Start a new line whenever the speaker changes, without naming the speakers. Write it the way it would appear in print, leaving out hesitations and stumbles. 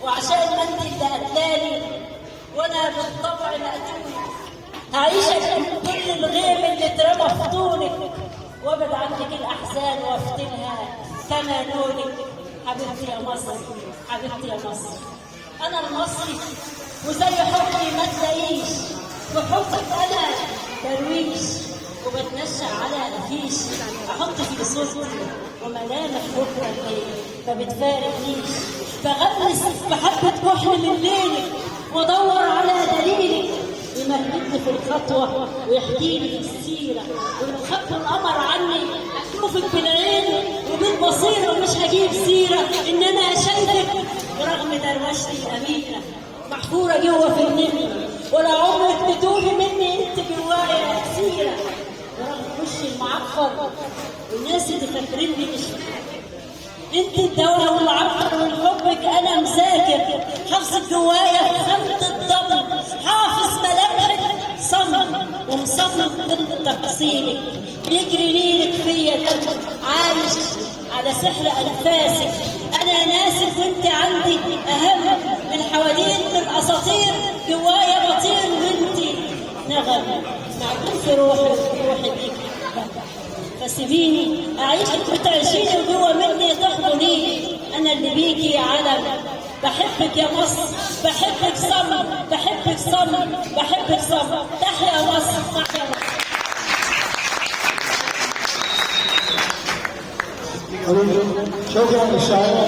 وعشان ما انت اللي قتلاني وانا بالطبع مقتول، هعيشك من كل الغيم اللي اترمى في طولك، وابعد عنك الاحزان وافتنها كما نولك. حبيبتي يا مصر، حبيبتي يا مصر، انا المصري وزي حبي ما تلاقيش، وحبك انا درويش، وبتنشأ على مفيش، احط في صورتي وملامح بكره الليل ما بتفارقنيش، بغمس بحبة كحل من ليلك وادور على دليلك، يمهدني في الخطوه ويحكي لي في السيره، ولو خدت القمر عني اشوفك بالعين وبالبصيره، ومش هجيب سيره ان انا شايفك برغم دروشتي الامينه محفوره جوه في النمل، ولا عمرك تتوهي مني انت جوايا سيره، برغم وشي المعفر والناس اللي فاكريني مش انت الدواء والعطر والحبك انا مذاكر، حافظ جوايا خمة الضم، حافظ ملامحك صمم ومصمم ضد تقصيرك، بيجري ليلك فيا دم عايش على سحر انفاسك، انا ناسك وانت عندي اهم من حواديت الاساطير، جوايا بطير وانت نغم معدوم في روحي بيك، فسيبيني اعيشك وتعيشيني وجوه مني تحضنيني، انا اللي بيكي علم، بحبك يا مصر، بحبك صم، بحبك صم، بحبك صم، تحيا مصر، تحيا مصر.
شكرا للشاعر.